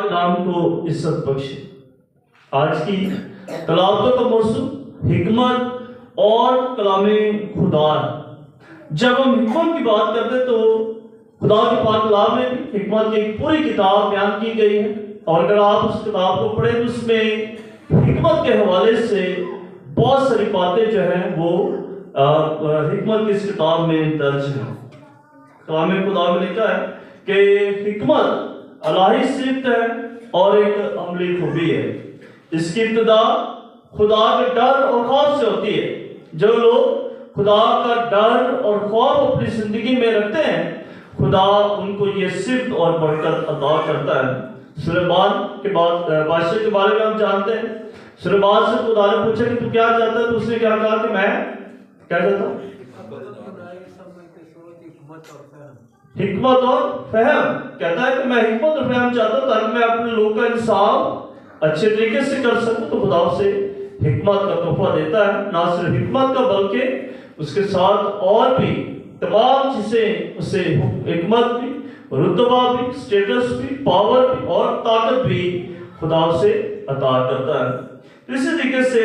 نام کو عزت بخشے۔ آج کی تلاوتوں کا موضوع حکمت اور کلام خدا ہے۔ جب ہم حکمت کی بات کرتے ہیں تو خدا کے پاک کلام میں بھی حکمت کی ایک پوری کتاب بیان کی گئی ہے، اور اگر آپ اس کتاب کو پڑھیں تو اس میں حکمت کے حوالے سے بہت ساری باتیں جو ہیں وہ حکمت کی اس کتاب میں درج ہیں۔ کلام خدا میں لکھا ہے کہ حکمت الہی صفت ہے اور ایک عملی خوبی ہے۔ اس کی ابتدا خدا کے ڈر اور خوف سے ہوتی ہے۔ جو لوگ خدا کا ڈر اور خوف اپنی زندگی میں رکھتے ہیں، خدا ان کو یہ صفت اور برکت عطا کرتا ہے۔ سلیمان کے بادشاہ کے بارے میں ہم جانتے ہیں، سلیمان سے خدا نے پوچھا کہ تو کیا چاہتا ہے، تو اس نے کیا کہا کہ میں کیا چاہتا ہوں؟ حکمت اور فہم۔ کہتا ہے کہ میں حکمت اور فہم چاہتا ہوں تاکہ میں اپنے لوگوں کا انصاف اچھے طریقے سے کر سکوں۔ تو خدا اسے حکمت کا تحفہ دیتا ہے، نہ صرف حکمت کا بلکہ اس کے ساتھ اور بھی تمام چیزیں اسے، حکمت بھی، رتبہ بھی، اسٹیٹس بھی، پاور بھی اور طاقت بھی خدا اسے عطا کرتا ہے۔ اسی طریقے سے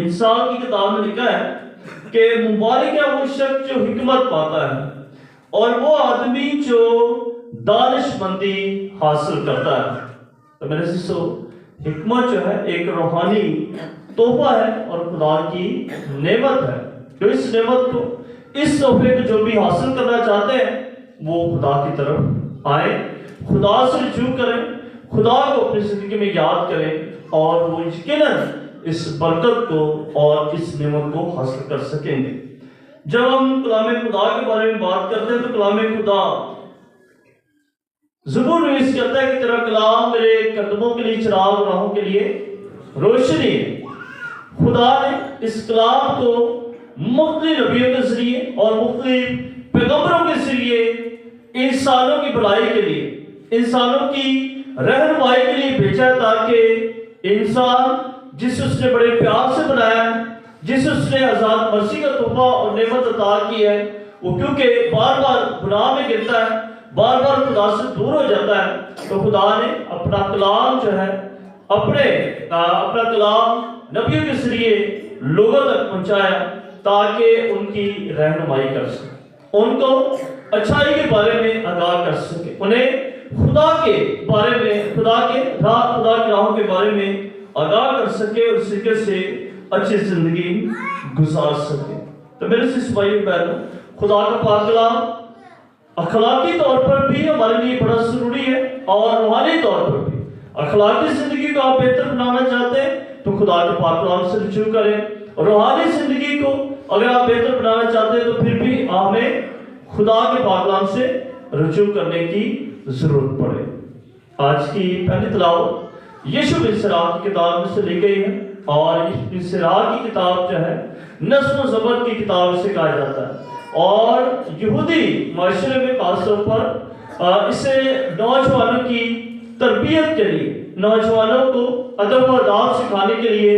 انسان کی کتاب میں لکھا ہے کہ مبارک ہے وہ شخص جو حکمت پاتا ہے اور وہ آدمی جو دانش مندی حاصل کرتا ہے۔ تو میرے سسو، حکمت جو ہے ایک روحانی تحفہ ہے اور خدا کی نعمت ہے۔ جو اس نعمت کو، اس تحفے کو جو بھی حاصل کرنا چاہتے ہیں وہ خدا کی طرف آئیں، خدا سے رجوع کریں، خدا کو اپنی زندگی میں یاد کریں، اور وہ یقیناً اس برکت کو اور اس نعمت کو حاصل کر سکیں گے۔ جب ہم کلام خدا کے بارے میں بات کرتے ہیں تو کلام خدا زبور نویس کرتا ہے کہ تیرا کلام میرے قدموں کے لیے چراغ، راہوں کے لیے روشنی ہے۔ خدا نے اس کلام کو مختلف نبیوں کے ذریعے اور مختلف پیغمبروں کے ذریعے انسانوں کی بھلائی کے لیے، انسانوں کی رہنمائی کے لیے بھیجا ہے، تاکہ انسان جسے اس نے بڑے پیار سے بنایا ہے، جسے اس نے آزاد مرضی کا تحفہ اور نعمت عطا کی ہے، وہ کیونکہ بار بار گناہ میں گرتا ہے، بار بار خدا سے دور ہو جاتا ہے، تو خدا نے اپنا کلام جو ہے، اپنا کلام نبیوں کے ذریعے لوگوں تک پہنچایا تاکہ ان کی رہنمائی کر سکے، ان کو اچھائی کے بارے میں آگاہ کر سکے، انہیں خدا کے بارے میں، خدا کی راہوں کے بارے میں آگاہ کر سکے، اور اس طریقے سے اچھی زندگی گزار سکے۔ تو میرے سے سپاہی بہنوں، خدا کا پاک کلام اخلاقی طور پر بھی ہمارے لیے بڑا ضروری ہے، اور روحانی طور پر بھی۔ اخلاقی زندگی کو آپ بہتر بنانا چاہتے ہیں تو خدا کے پاک کلام سے رجوع کریں، اور روحانی زندگی کو اگر آپ بہتر بنانا چاہتے ہیں تو پھر بھی ہمیں خدا کے پاک کلام سے رجوع کرنے کی ضرورت پڑے۔ آج کی پہلی تلاوت یشوع بن سراح کی کتاب میں سے لی گئی ہے، اور بن سراح کی کتاب جو ہے نظم و ضبط کی کتاب سے کہا جاتا ہے، اور یہودی معاشرے میں خاص طور پر اسے نوجوانوں کی تربیت کے لیے، نوجوانوں کو ادب و آداب سکھانے کے لیے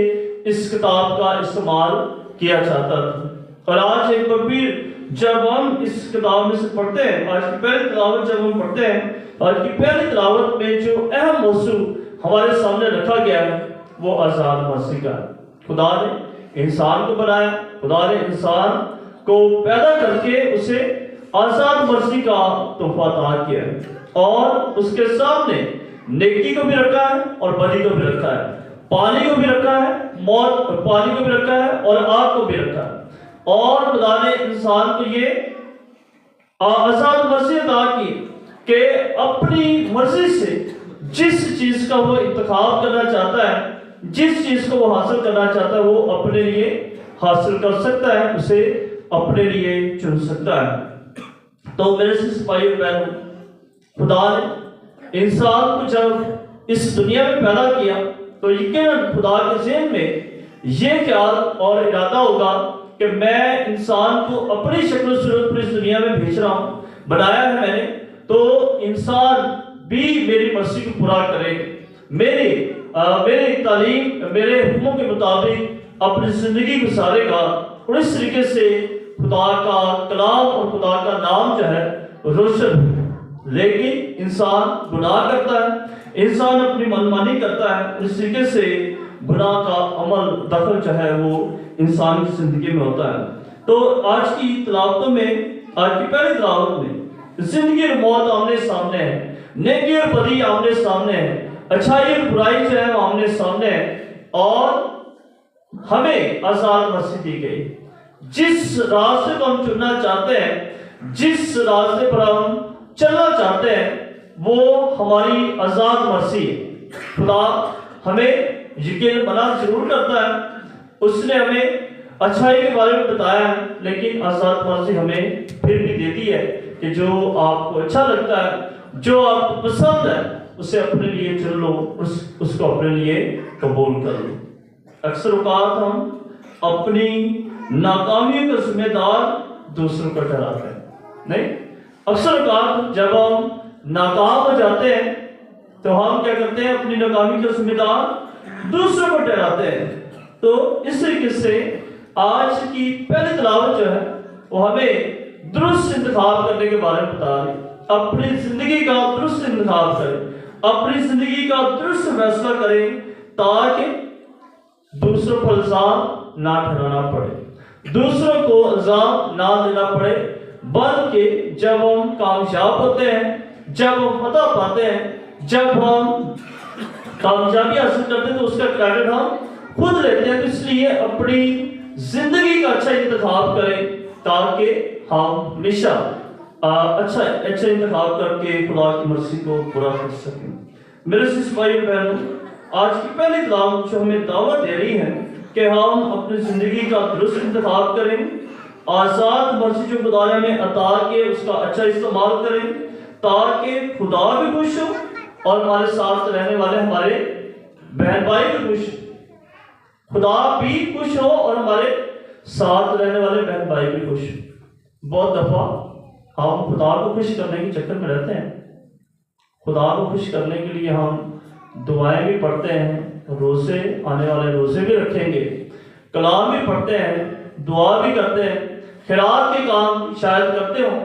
اس کتاب کا استعمال کیا جاتا تھا۔ اور آج ایک بار پھر جب ہم اس کتاب میں سے پڑھتے ہیں، آج کی پہلی تلاوت جب ہم پڑھتے ہیں، آج کی پہلی تلاوت میں جو اہم موضوع ہمارے سامنے رکھا گیا ہے وہ آزاد مرضی کا ہے۔ خدا نے انسان کو بنایا، خدا نے انسان کو پیدا کر کے اسے آزاد مرضی کا تحفہ عطا کیا ہے، اور اس کے سامنے نیکی کو بھی رکھا ہے اور بدی کو بھی رکھا ہے، پانی کو بھی رکھا ہے، پانی کو بھی رکھا ہے اور آگ کو بھی رکھا ہے، اور خدا نے انسان کو یہ آزاد مرضی عطا کی کہ اپنی مرضی سے جس چیز کا وہ انتخاب کرنا چاہتا ہے، جس چیز کو وہ حاصل کرنا چاہتا ہے، وہ اپنے لیے حاصل کر سکتا ہے، اسے اپنے لیے چن سکتا ہے۔ تو میرے سے سپاہی بہنوں، خدا نے انسان کو جب اس دنیا میں پیدا کیا تو یقیناً خدا کے ذہن میں یہ خیال اور ارادہ ہوگا کہ میں انسان کو اپنی شکل و صورت پر اس دنیا میں بھیج رہا ہوں، بنایا ہے میں نے، تو انسان بھی میری مرضی کو پورا کرے، میری تعلیم، میرے حکموں کے مطابق اپنی زندگی گزارے گا، اور اس طریقے سے خدا کا کلام اور خدا کا نام جو ہے روشن لیکن انسان گناہ کرتا ہے، انسان اپنی منمانی کرتا ہے، اس طریقے سے گناہ کا عمل دخل جو ہے وہ انسان کی زندگی میں ہوتا ہے۔ تو آج کی تلاوتوں میں، آج کی پہلی تلاوت میں زندگی اور موت آمنے سامنے ہے، نیکی اور بدی آمنے سامنے ہے، اچھائی اور برائی جو ہے وہ آمنے سامنے ہے، اور ہمیں آزاد مرضی دی گئی۔ جس راستے کو ہم چننا چاہتے ہیں، جس راستے پر ہم چلنا چاہتے ہیں، وہ ہماری آزاد مرضی ہے۔ خدا ہمیں یقین بنا ضرور کرتا ہے، اس نے ہمیں اچھائی کے بارے میں بتایا ہے، لیکن آزاد مرضی ہمیں پھر بھی دیتی ہے کہ جو آپ کو اچھا لگتا ہے، جو آپ کو پسند ہے، اسے اپنے لیے چن لو، اس کو اپنے لیے قبول کر لو۔ اکثر اوقات ہم اپنی ناکامیوں کا ذمہ دار دوسروں کو ٹھہراتے ہیں، نہیں؟ اکثر اوقات جب ہم ناکام ہو جاتے ہیں تو ہم کیا کرتے ہیں؟ اپنی ناکامی کا ذمہ دار دوسروں کو ٹھہراتے ہیں۔ تو اس طریقے سے آج کی پہلی تلاوت جو ہے وہ ہمیں درست انتخاب کرنے کے بارے میں بتا رہی ہے۔ اپنی زندگی کا درست انتخاب کریں، اپنی زندگی کا درست فیصلہ کریں، تاکہ دوسروں کو الزام نہ ٹھہرانا پڑے، دوسروں کو الزام نہ دینا پڑے، بلکہ جب ہم کامیاب ہوتے ہیں، جب ہم فتح پاتے ہیں، جب ہم کامیابی حاصل کرتے ہیں، تو اس کا کریڈٹ ہم خود لیتے ہیں۔ تو اس لیے اپنی زندگی کا اچھا انتخاب کریں، تاکہ ہم ہمیشہ اچھا انتخاب کر کے خدا کی مرضی کو پورا کر سکیں۔ میرے بھائی بہنوں، آج کی پہلی تلاوت جو ہمیں دعوت دے رہی ہے کہ ہم اپنی زندگی کا درست انتخاب کریں، آزاد مرضی جو خدا نے ہمیں عطا کی اس کا اچھا استعمال کریں، تاکہ خدا بھی خوش ہو اور ہمارے ساتھ رہنے والے ہمارے بہن بھائی بھی خوش ہو، خدا بھی خوش ہو اور ہمارے ساتھ رہنے والے بہن بھائی بھی خوش ہو۔ بہت دفعہ ہم خدا کو خوش کرنے کے چکر میں رہتے ہیں، خدا کو خوش کرنے کے لیے ہم دعائیں بھی پڑھتے ہیں، روزے، آنے والے روزے بھی رکھیں گے، کلام بھی پڑھتے ہیں، دعا بھی کرتے ہیں، خیرات کے کام شاید کرتے ہوں،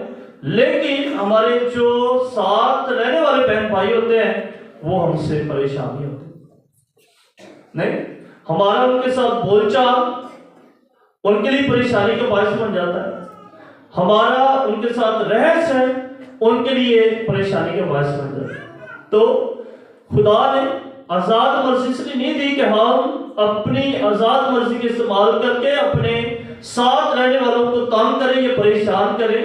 لیکن ہمارے جو ساتھ رہنے والے بہن بھائی ہوتے ہیں وہ ہم سے پریشان نہیں ہوتے، نہیں؟ ہمارا ان کے ساتھ بول چال ان کے لیے پریشانی کا باعث بن جاتا ہے، ہمارا ان کے ساتھ رہ سہن ان کے لیے پریشانی کا باعث بن جاتا ہے۔ تو خدا نے آزاد مرضی اس لیے نہیں دی کہ ہم اپنی آزاد مرضی کے استعمال کر کے اپنے ساتھ رہنے والوں کو تنگ کریں یا پریشان کریں،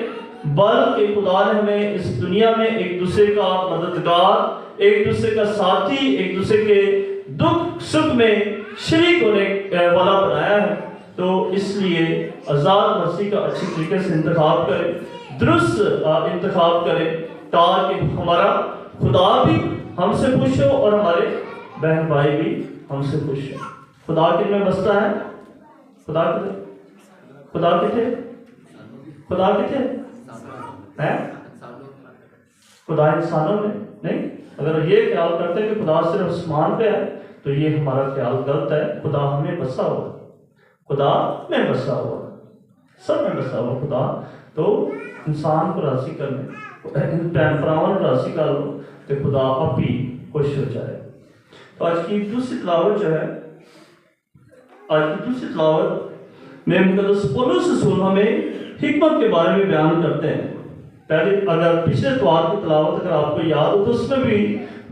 بلکہ خدا نے ہمیں اس دنیا میں ایک دوسرے کا مددگار، ایک دوسرے کا ساتھی، ایک دوسرے کے دکھ سکھ میں شریک ہونے والا بنایا ہے۔ تو اس لیے آزاد مرضی کا اچھی طریقے سے انتخاب کریں، درست انتخاب کریں، تاکہ ہمارا خدا بھی ہم سے خوش ہو اور ہمارے بہن بھائی بھی ہم سے خوش ہو۔ خدا کن میں بستا ہے؟ خدا کتنے؟ خدا کتنے؟ خدا کتنے ہیں؟ خدا انسانوں میں نہیں۔ اگر یہ خیال کرتے ہیں کہ خدا صرف آسمان پہ ہے تو یہ ہمارا خیال غلط ہے۔ خدا ہمیں بسا ہوا، خدا میں بسا ہوا، سب میں بسا ہوا خدا۔ تو انسان کو راضی کرنے، بہن بھراؤں کو راضی کر لو کہ خدا اب بھی خوش ہو جائے۔ تو آج کی دوسری تلاوت جو ہے، آج کی دوسری تلاوت میں مقدس پولس رسول ہمیں حکمت کے بارے میں بیان کرتے ہیں۔ پہلے اگر پچھلے اتوار کی تلاوت اگر آپ کو یاد ہو تو اس میں بھی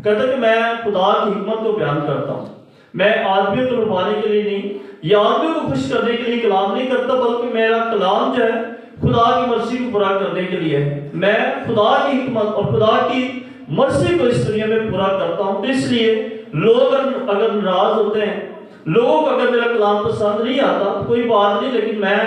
کہتا ہے کہ میں خدا کی حکمت کو بیان کرتا ہوں، میں آدمیوں کو لبانے کے لیے نہیں یا آدمیوں کو خوش کرنے کے لیے کلام نہیں کرتا، بلکہ میرا کلام جو ہے خدا کی مرضی کو پورا کرنے کے لیے ہے۔ میں خدا کی حکمت اور خدا کی مرضی کو اس دنیا میں پورا کرتا ہوں۔ تو اس لیے لوگ اگر ناراض ہوتے ہیں، لوگوں کو اگر میرا کلام پسند نہیں آتا تو کوئی بات نہیں، لیکن میں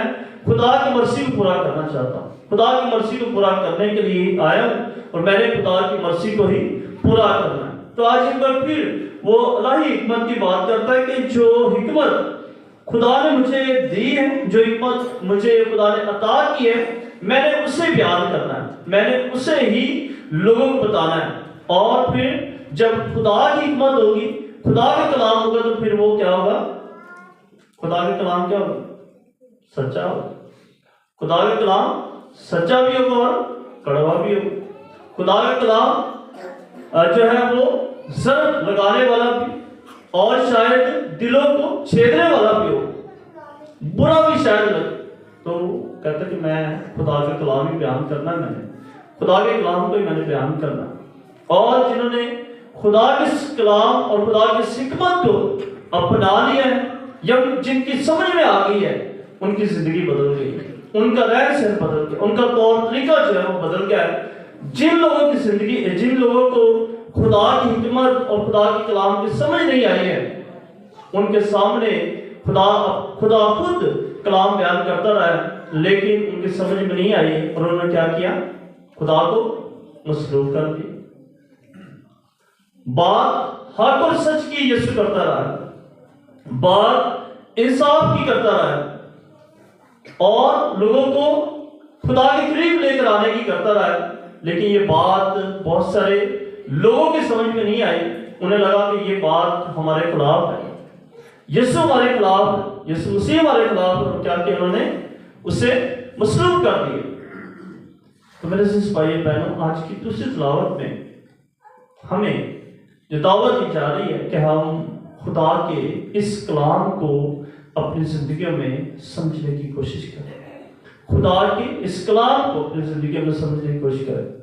خدا کی مرضی کو پورا کرنا چاہتا ہوں، خدا کی مرضی کو پورا کرنے کے لیے آیا ہوں اور میں نے خدا کی مرضی کو ہی پورا کرنا ہے۔ تو آج ایک بار پھر وہ الہی حکمت کی بات کرتا ہے کہ جو حکمت خدا نے مجھے دی ہے، جو حکمت مجھے خدا نے عطا کی ہے، میں نے اسے بیان کرنا ہے، میں نے اسے ہی لوگوں کو بتانا ہے۔ اور پھر جب خدا کی حکمت ہوگی، خدا کا کلام ہوگا، تو پھر وہ کیا ہوگا؟ خدا کا کلام کیا ہوگا؟ سچا ہوگا۔ خدا کا کلام سچا بھی ہوگا اور کڑوا بھی ہوگا۔ خدا کا کلام جو ہے وہ ضرب لگانے والا بھی اور شاید دلوں کو چھیدنے والا بھی ہو، برا بھی شاید لگے، تو کہتے کہ میں خدا کا کلام ہی بیان کرنا ہے، میں نے خدا کے کلام کو ہی میں نے بیان کرنا۔ اور جنہوں نے خدا کے کلام اور خدا کی حکمت کو اپنا لیا ہے یا جن کی سمجھ میں آ گئی ہے، ان کی زندگی بدل گئی ہے، ان کا رہن سہن بدل گیا، ان کا طور طریقہ جو ہے وہ بدل گیا ہے۔ جن لوگوں کی زندگی، جن لوگوں کو خدا کی حکمت اور خدا کے کلام کی سمجھ نہیں آئی ہے، ان کے سامنے خدا خود کلام بیان کرتا رہا ہے، لیکن ان کی سمجھ میں نہیں آئی اور انہوں نے کیا کیا؟ خدا کو مسلوب کر دیا۔ بات حق اور سچ کی یسوع کرتا رہا ہے، بات انصاف کی کرتا رہا ہے اور لوگوں کو خدا کے قریب لے کر آنے کی کرتا رہا ہے، لیکن یہ بات بہت سارے لوگوں کی سمجھ میں نہیں آئی۔ انہیں لگا کہ یہ بات ہمارے خلاف ہے، یسوع ہمارے خلاف ہے، یسوع مسیح ہمارے خلاف ہے، اور کیا کہ انہوں نے اسے مسلوب کر دیا۔ تو میرے عزیز بھائی بہنوں، آج کی دوسری تلاوت میں ہمیں جو دعوت دی جا رہی ہے کہ ہم خدا کے اس کلام کو اپنی زندگیوں میں سمجھنے کی کوشش کریں، خدا کے اس کلام کو اپنی زندگیوں میں سمجھنے کی کوشش کریں۔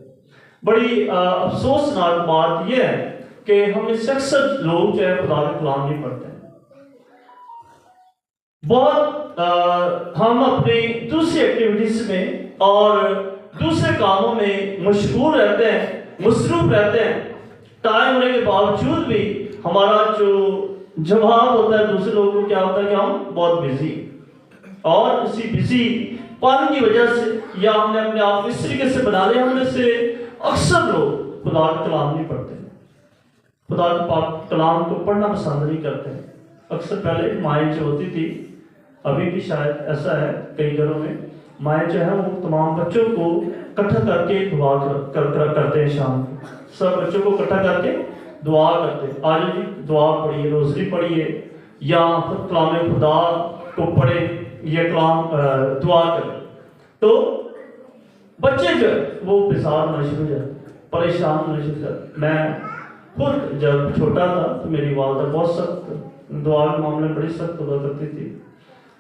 بڑی افسوسناک بات یہ ہے کہ ہم اس اکثر لوگ جو ہے خدا کا کلام نہیں پڑھتے ہیں۔ بہت ہم اپنی دوسری ایکٹیویٹیز میں اور دوسرے کاموں میں مشغول رہتے ہیں، مصروف رہتے ہیں، ٹائم ہونے کے باوجود بھی ہمارا جو جواب ہوتا ہے دوسرے لوگوں کو کیا ہوتا ہے کہ ہم بہت بزی، اور اسی بزی پن کی وجہ سے یا ہم نے اپنے آپ اس طریقے سے بنا لیا، ہم میں سے اکثر لوگ خدا کا کلام نہیں پڑھتے، خدا کے پاک کلام کو پڑھنا پسند نہیں کرتے۔ اکثر پہلے مائیں جو ہوتی تھی، ابھی بھی شاید ایسا ہے کئی گھروں میں، مائیں جو ہے وہ تمام بچوں کو اکٹھا کر کے دعا کرتے ہیں، شام کو سب بچوں کو اکٹھا کر کے دعا کرتے ہیں، آج جی دعا پڑھیے، روزری پڑھیے، یا کلام خدا کو پڑھے، یہ کلام دعا کرے۔ تو بچے جو ہے وہ بیزار ہونا شروع ہو جاتے، پریشان ہونا شروع ہو جاتے۔ میں خود جب چھوٹا تھا تو میری والدہ بہت سخت دعا کے معاملے میں بڑی سخت ہوا کرتی تھی،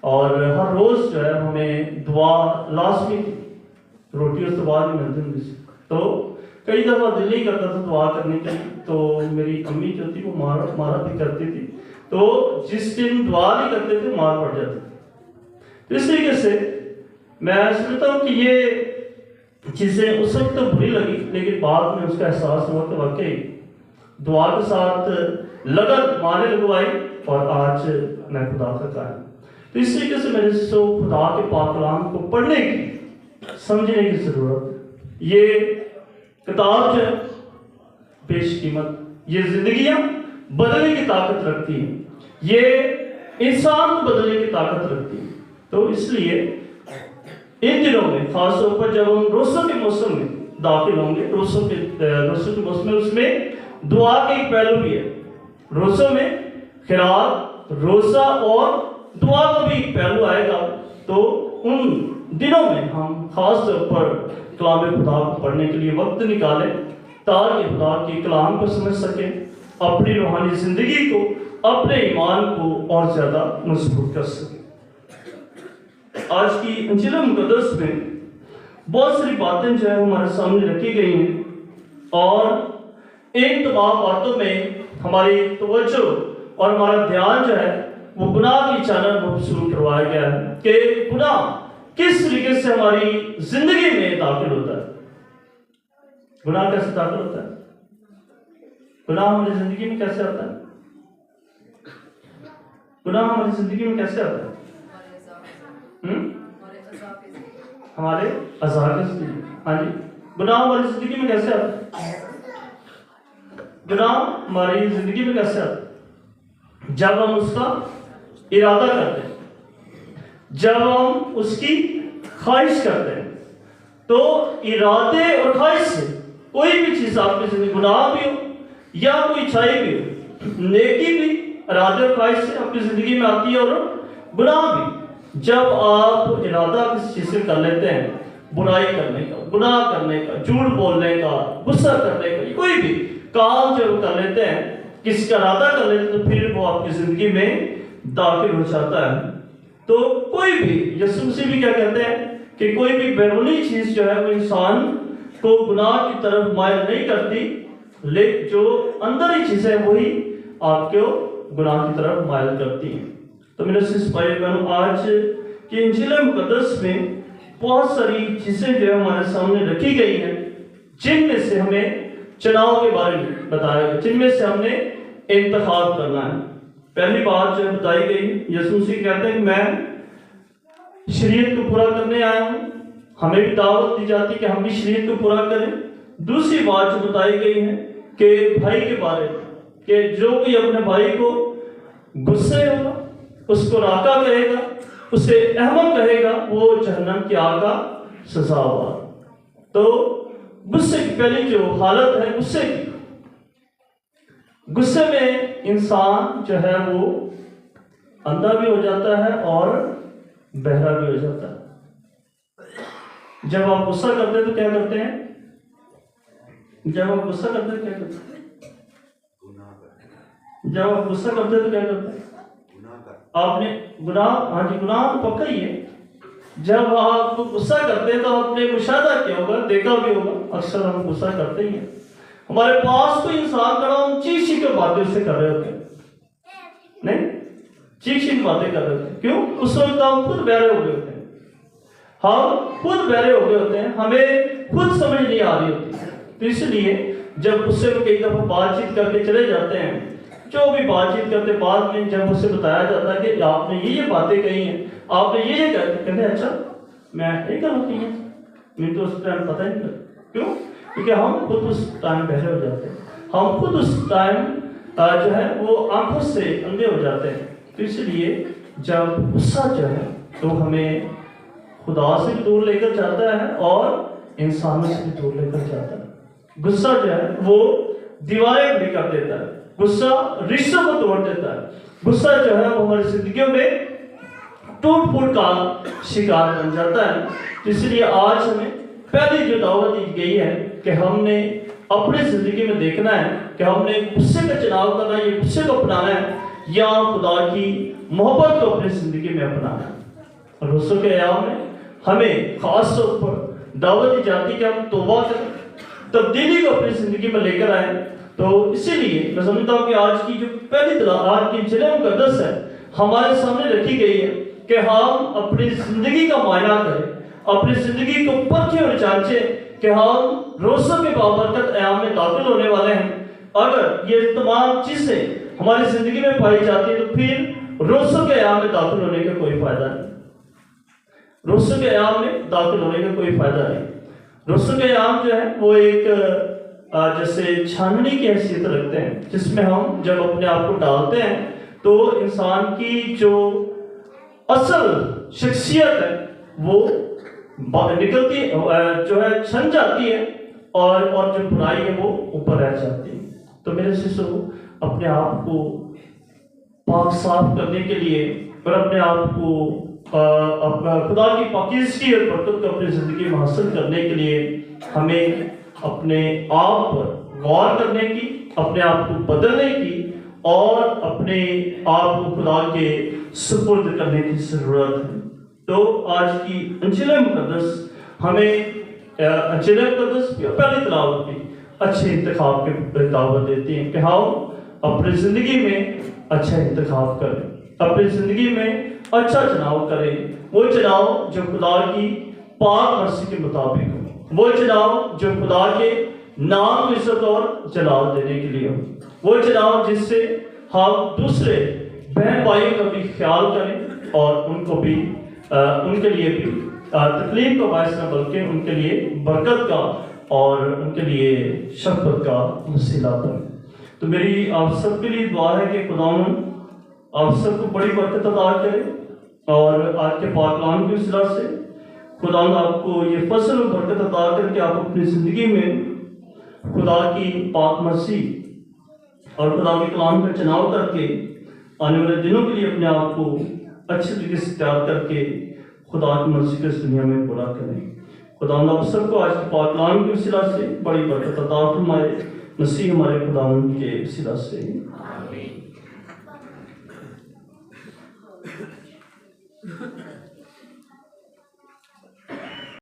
اور ہر روز جو ہے ہمیں دعا لازمی تھی، روٹی اس کے بعد ہی ملتی ہوتی تھی۔ تو کئی دفعہ دل نہیں کرتا تھا دعا کرنے کے لیے، تو میری امی جو تھی وہ مارا بھی کرتی تھی، تو جس دن دعا نہیں کرتے تھے مار پڑ جاتی تھی۔ تو اس طریقے سے میں سمجھتا ہوں کہ یہ چیزیں اس وقت تو بری لگی، لیکن بعد میں اس کا احساس ہوا کہ واقعی دعا کے ساتھ لگن مانے لگوائی، اور آج میں خدا کا قائم۔ تو اس طریقے سے میرے سے خدا کے پاک کلام کو پڑھنے کی، سمجھنے کی ضرورت ہے۔ یہ کتاب جو ہے بیش قیمت، یہ زندگیاں بدلنے کی طاقت رکھتی ہیں، یہ انسان کو بدلنے کی طاقت رکھتی ہے۔ تو اس لیے ان دنوں میں خاص طور پر جب ہم روزوں کے موسم میں داخل ہوں گے، روزوں کے موسم میں اس میں دعا کا ایک پہلو بھی ہے۔ روزوں میں خیرات، روزہ اور دعا کا بھی ایک پہلو آئے گا۔ تو ان دنوں میں ہم خاص طور پر کلام خدا کو پڑھنے کے لیے وقت نکالیں تاکہ خدا کے کلام کو سمجھ سکیں، اپنی روحانی زندگی کو، اپنے ایمان کو اور زیادہ مضبوط کر سکیں۔ آج کی انجیل مقدس میں بہت ساری باتیں جو ہے ہمارے سامنے رکھی گئی ہیں، اور ان تمام باتوں میں ہماری توجہ اور ہمارا دھیان جو ہے وہ گناہ کی جانب مبذول کروایا گیا ہے کہ گناہ کس طریقے سے ہماری زندگی میں داخل ہوتا ہے۔ گناہ کیسے داخل ہوتا ہے؟ گناہ ہماری زندگی میں کیسے آتا ہے؟ گناہ ہماری زندگی میں کیسے آتا ہے؟ ہمارے عذاب کے ذریعے۔ ہاں جی، گناہ ہماری زندگی میں کیسے آتا ہے؟ گناہ ہماری زندگی میں کیسے آتا ہے؟ جب ہم اس کا ارادہ کرتے ہیں، جب ہم اس کی خواہش کرتے ہیں، تو ارادے اور خواہش سے کوئی بھی چیز آپ کی زندگی، گناہ بھی ہو یا کوئی اچھائی بھی ہو، نیکی بھی ارادے اور خواہش سے آپ کی زندگی میں آتی ہے، اور گناہ بھی جب آپ ارادہ کسی چیز سے کر لیتے ہیں برائی کرنے کا، گناہ کرنے کا، جھوٹ بولنے کا، غصہ کرنے کا، کوئی بھی کام جب کر لیتے ہیں، کسی کا ارادہ کر لیتے ہیں، تو پھر وہ آپ کی زندگی میں داخل ہو جاتا ہے۔ تو کوئی بھی، یسوع مسیح بھی کیا کہتے ہیں کہ کوئی بھی بیرونی چیز جو ہے وہ انسان کو گناہ کی طرف مائل نہیں کرتی، لیکن جو اندری چیزیں وہی آپ کو گناہ کی طرف مائل کرتی ہیں۔ تو میرے بھائی بہنوں، آج کی انجیل مقدس میں بہت ساری چیزیں جو ہمارے سامنے رکھی گئی ہیں، جن میں سے ہمیں چناؤ کے بارے میں بتایا گیا، جن میں سے ہم نے انتخاب کرنا ہے۔ پہلی بات جو بتائی گئی، یسوع مسیح کہتے ہیں کہ میں شریعت کو پورا کرنے آیا ہوں، ہمیں بھی دعوت دی جاتی ہے کہ ہم بھی شریعت کو پورا کریں۔ دوسری بات جو بتائی گئی ہے کہ بھائی کے بارے میں، کہ جو کوئی اپنے بھائی کو غصے ہوگا، اس کو راکا کہے گا، اسے احمق کہے گا، وہ جہنم کی آگ کا سزا ہوگا۔ تو غصے کی پہلی جو حالت ہے غصے کی، غصے میں انسان جو ہے وہ اندھا بھی ہو جاتا ہے اور بہرا بھی ہو جاتا ہے۔ جب آپ غصہ کرتے ہیں تو کیا کرتے ہیں؟ جب آپ غصہ کرتے ہیں کیا کرتے ہیں؟ جب آپ غصہ کرتے ہیں تو کیا کرتے ہیں؟ آپ نے گناہ، ہاں جی، گناہ پکا ہی ہے۔ جب آپ غصہ کرتے ہیں تو آپ نے مشاہدہ کیا ہوگا، دیکھا بھی ہوگا، اکثر ہم غصہ کرتے ہی ہیں۔ ہمارے پاس کوئی انسان کھڑا، ہم چیخ چیخ کر باتیں اس سے کر رہے ہوتے ہیں، نہیں چیخ چیخ باتیں کر رہے ہوتے ہیں، کیوں؟ اس وقت ہم خود بہرے ہو گئے ہوتے ہیں، ہم خود بہرے ہو گئے ہوتے ہیں، ہمیں خود سمجھ نہیں آ رہی ہوتی۔ تو اس لیے جب اس سے کئی دفعہ بات چیت کر کے چلے جاتے ہیں، جو بھی بات چیت کرتے، بعد میں جب اسے بتایا جاتا ہے کہ آپ نے یہ باتیں کہی ہیں، آپ نے یہ کہتے ہیں، اچھا میں نہیں کرتی ہیں، مجھے تو اس ٹائم پتہ ہی نہیں لگتا۔ کیوں؟ کیونکہ ہم خود اس ٹائم بہرے ہو جاتے ہیں، ہم خود اس ٹائم جو ہے وہ آنکھوں سے اندھے ہو جاتے ہیں۔ تو اس لیے جب غصہ جو ہے تو ہمیں خدا سے بھی دور لے کر جاتا ہے اور انسانوں سے بھی دور لے کر جاتا ہے۔ غصہ جو ہے وہ دیواریں کھڑی کر دیتا ہے، غصہ رشتوں کو توڑ دیتا ہے، غصہ جو ہے وہ ہماری زندگیوں میں ٹوٹ پھوٹ کا شکار بن جاتا ہے۔ اس لیے آج ہمیں پہلی جو دعوت دی گئی ہے کہ ہم نے اپنی زندگی میں دیکھنا ہے کہ ہم نے غصے کا چناؤ کرنا ہے، یہ غصے کو اپنانا ہے یا خدا کی محبت کو اپنی زندگی میں اپنانا ہے۔ روزوں کے ایام میں ہمیں خاص طور پر دعوت دی جاتی ہے کہ ہم توبہ کریں، تبدیلی کو اپنی زندگی میں لے کر آئیں۔ تو اسی لیے میں سمجھتا ہوں کہ آج کی جو پہلی آج کی انجیل مقدس ہے ہمارے سامنے رکھی گئی ہے کہ ہم اپنی زندگی کا معائنہ کریں، اپنی زندگی کو پرکھیں اور جانچیں کہ ہم روزوں کے بابرکت ایام میں داخل ہونے والے ہیں۔ اگر یہ تمام چیزیں ہماری زندگی میں پائی جاتی ہیں تو پھر روزوں کے ایام میں داخل ہونے کا کوئی فائدہ نہیں، روزوں کے ایام میں داخل ہونے کا کوئی فائدہ نہیں۔ روزوں کے ایام جو ہے وہ ایک جیسے چھاننی کی حیثیت رکھتے ہیں، جس میں ہم جب اپنے آپ کو ڈالتے ہیں تو انسان کی جو اصل شخصیت ہے وہ نکلتی جو ہے چھن جاتی ہے اور جو برائی ہے وہ اوپر رہ جاتی ہے۔ تو میرے سسو اپنے آپ کو پاک صاف کرنے کے لیے اور اپنے آپ کو اپنا خدا کی پاکیزگی اور برکت کو اپنی زندگی میں حاصل کرنے کے لیے ہمیں اپنے آپ پر غور کرنے کی، اپنے آپ کو بدلنے کی اور اپنے آپ کو خدا کے سپرد کرنے کی ضرورت ہے۔ تو آج کی انجیل مقدس ہمیں انجیل مقدس کی پہلی تلاوت بھی اچھے انتخاب کی دعوت دیتی ہے کہ ہم اپنی زندگی میں اچھا انتخاب کریں، اپنی زندگی میں اچھا چناؤ کریں، وہ چناؤ جو خدا کی پاک مرضی کے مطابق ہو، وہ چناؤ جو خدا کے نام کو عزت اور جلال دینے کے لیے ہو، وہ چناؤ جس سے ہم دوسرے بہن بھائیوں کا بھی خیال کریں اور ان کو بھی ان کے لیے بھی تکلیف کا باعث نہ بلکہ ان کے لیے برکت کا اور ان کے لیے شفقت کا وسیلہ بنے۔ تو میری آپ سب کے لیے دعا ہے کہ خداوند آپ سب کو بڑی برکت عطا کرے اور آج کے پاک کلام کی وسیلہ سے خداوند آپ کو یہ فضل و برکت عطا کر کے آپ اپنی زندگی میں خدا کی پاک مرضی اور خدا کے کلام کا چناؤ کر کے آنے والے دنوں کے لیے اپنے آپ کو اچھے طریقے سے تیار کر کے خدا کی مرضی کو اس دنیا میں پورا کریں۔ خداوند آپ سب کو آج کے پاک کلام کے وسیلہ سے بڑی برکت عطا فرمائے، مسیح ہمارے خداوند کے وسیلہ سے آمین۔